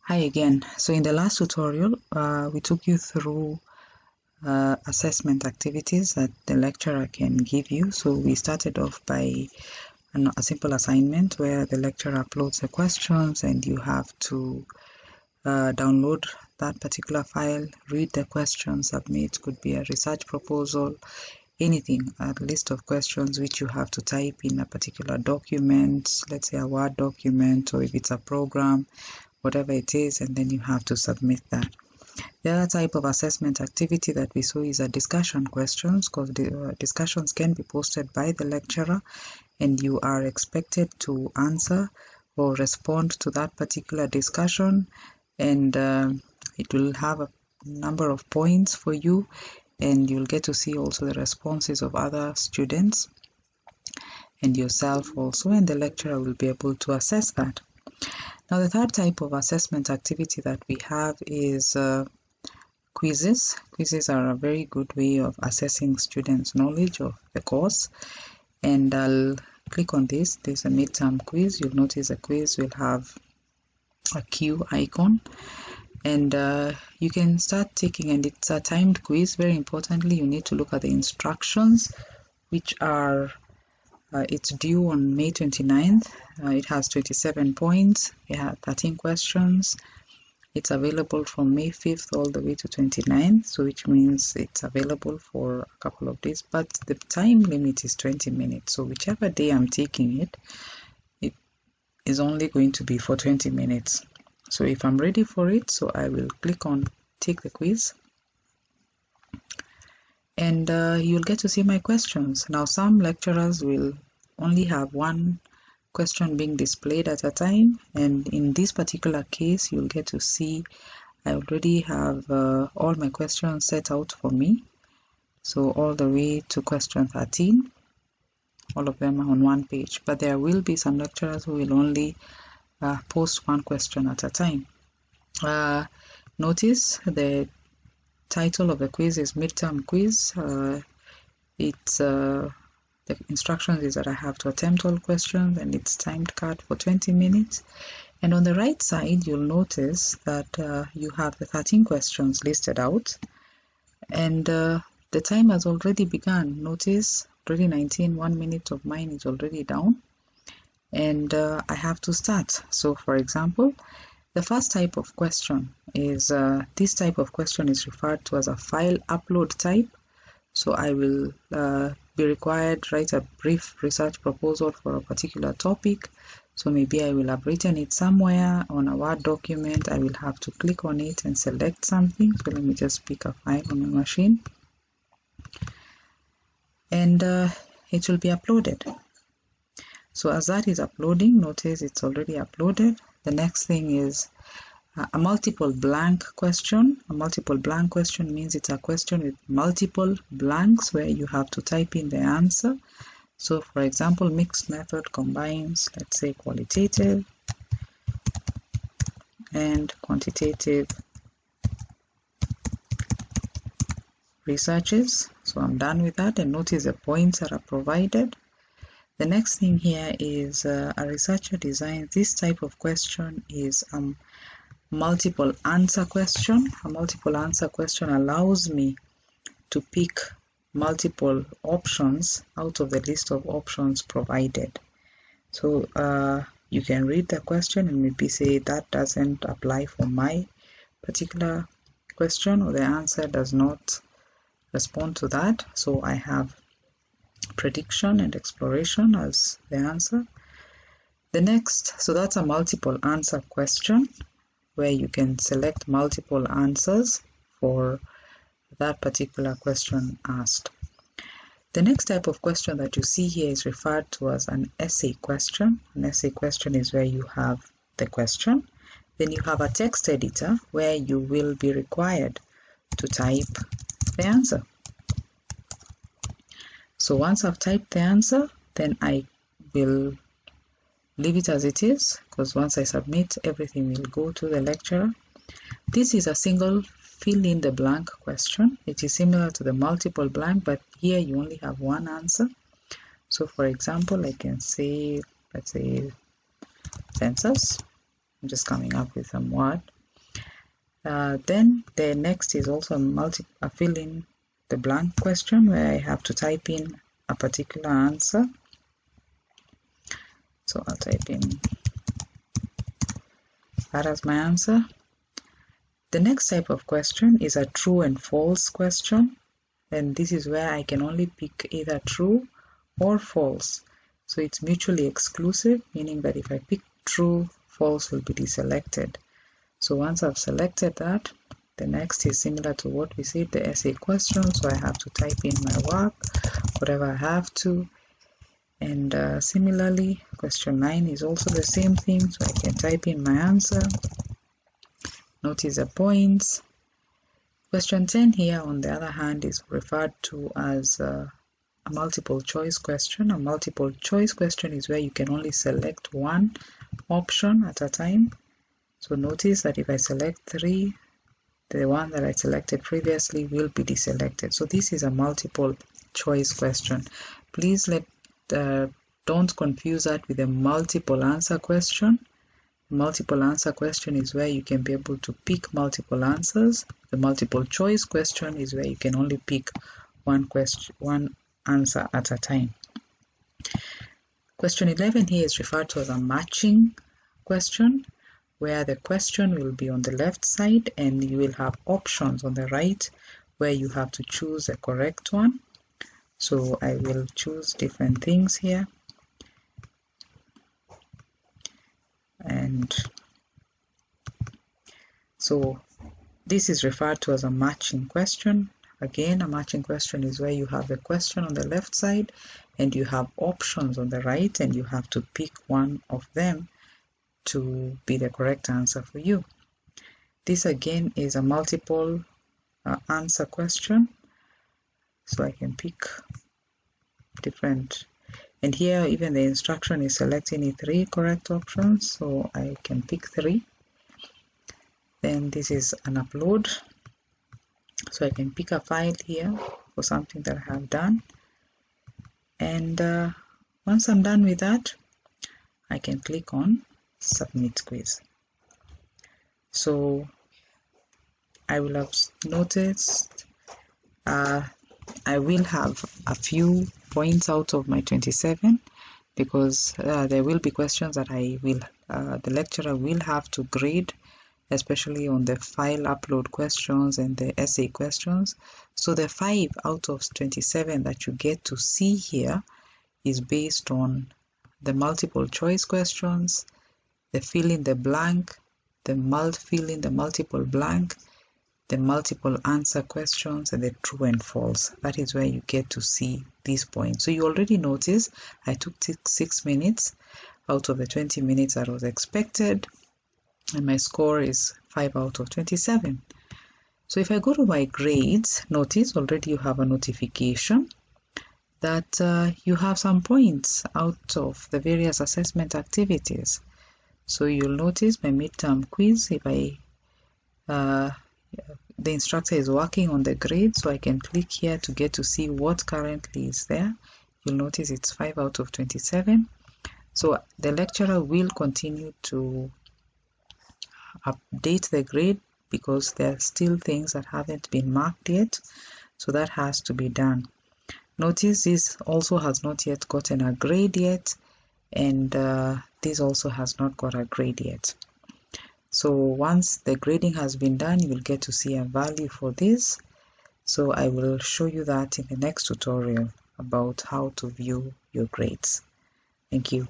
Hi again. So in the last tutorial, we took you through assessment activities that the lecturer can give you. So we started off by a simple assignment where the lecturer uploads the questions and you have to download that particular file, read the questions, submit. Could be a research proposal, anything, a list of questions which you have to type in a particular document, let's say a Word document, or if it's a program, whatever it is, and then you have to submit that. The other type of assessment activity that we saw is a discussion questions, because the discussions can be posted by the lecturer and you are expected to answer or respond to that particular discussion, and it will have a number of points for you, and you'll get to see also the responses of other students and yourself also, and the lecturer will be able to assess that. Now, the third type of assessment activity that we have is quizzes. Quizzes are a very good way of assessing students' knowledge of the course. And I'll click on this. There's a midterm quiz. You'll notice a quiz will have a Q icon. And you can start taking, and it's a timed quiz. Very importantly, you need to look at the instructions, which are it's due on May 29th. It has 27 points. It has 13 questions. It's available from May 5th all the way to 29th, so which means it's available for a couple of days, but the time limit is 20 minutes. So whichever day I'm taking it, it is only going to be for 20 minutes. So if I'm ready for it, so I will click on take the quiz. And you'll get to see my questions. Now, some lecturers will only have one question being displayed at a time, and in this particular case, you'll get to see I already have all my questions set out for me. So all the way to question 13, all of them are on one page, but there will be some lecturers who will only post one question at a time. Notice the title of the quiz is Midterm Quiz. The instructions is that I have to attempt all questions, and it's timed cut for 20 minutes. And on the right side, you'll notice that you have the 13 questions listed out, and the time has already begun. Notice already 19, 1 minute of mine is already down, and I have to start. So for example, the first type of question is, this type of question is referred to as a file upload type. So I will be required to write a brief research proposal for a particular topic. So maybe I will have written it somewhere on a Word document. I will have to click on it and select something. So let me just pick a file on my machine. And it will be uploaded. So as that is uploading, notice it's already uploaded. The next thing is a multiple blank question. A multiple blank question means it's a question with multiple blanks where you have to type in the answer. So for example, mixed method combines, let's say, qualitative and quantitative researches. So I'm done with that, and notice the points that are provided. The next thing here is a researcher designs this type of question is multiple answer question. A multiple answer question allows me to pick multiple options out of the list of options provided. So you can read the question and maybe say that doesn't apply for my particular question, or the answer does not respond to that. So I have prediction and exploration as the answer. The next, so that's a multiple answer question where you can select multiple answers for that particular question asked. The next type of question that you see here is referred to as an essay question. An essay question is where you have the question, then you have a text editor where you will be required to type the answer. So once I've typed the answer, then I will leave it as it is, because once I submit, everything will go to the lecturer. This is a single fill in the blank question. It is similar to the multiple blank, but here you only have one answer. So for example, I can say, let's say census. I'm just coming up with some word. Then the next is also a fill in the blank question where I have to type in a particular answer. So I'll type in that as my answer. The next type of question is a true and false question, and this is where I can only pick either true or false. So it's mutually exclusive, meaning that if I pick true, false will be deselected. So once I've selected that, the next is similar to what we said, the essay question. So I have to type in my work, whatever I have to. And similarly, question 9 is also the same thing. So I can type in my answer. Notice the points. Question 10 here, on the other hand, is referred to as a multiple choice question. A multiple choice question is where you can only select one option at a time. So notice that if I select 3, the one that I selected previously will be deselected. So this is a multiple choice question. Please don't confuse that with a multiple answer question. Multiple answer question is where you can be able to pick multiple answers. The multiple choice question is where you can only pick one answer at a time. Question 11 here is referred to as a matching question, where the question will be on the left side and you will have options on the right where you have to choose the correct one. So I will choose different things here. And so this is referred to as a matching question. Again, a matching question is where you have a question on the left side and you have options on the right and you have to pick one of them to be the correct answer for you. This again is a multiple answer question. So I can pick different. And here even the instruction is select any 3 correct options, so I can pick 3. Then this is an upload, so I can pick a file here for something that I have done. And once I'm done with that, I can click on submit quiz. So I will have noticed I will have a few points out of my 27 because there will be questions that the lecturer will have to grade, especially on the file upload questions and the essay questions. So the 5 out of 27 that you get to see here is based on the multiple choice questions, the fill in the blank, the fill in the multiple blank, the multiple answer questions, and the true and false. That is where you get to see these points. So you already notice I took 6 minutes out of the 20 minutes that was expected, and my score is 5 out of 27. So if I go to my grades, notice already you have a notification that you have some points out of the various assessment activities. So you'll notice my midterm quiz, if the instructor is working on the grade, so I can click here to get to see what currently is there. You'll notice it's 5 out of 27. So the lecturer will continue to update the grade because there are still things that haven't been marked yet, so that has to be done. Notice this also has not yet gotten a grade yet, and this also has not got a grade yet. So once the grading has been done, you will get to see a value for this. So I will show you that in the next tutorial about how to view your grades. Thank you.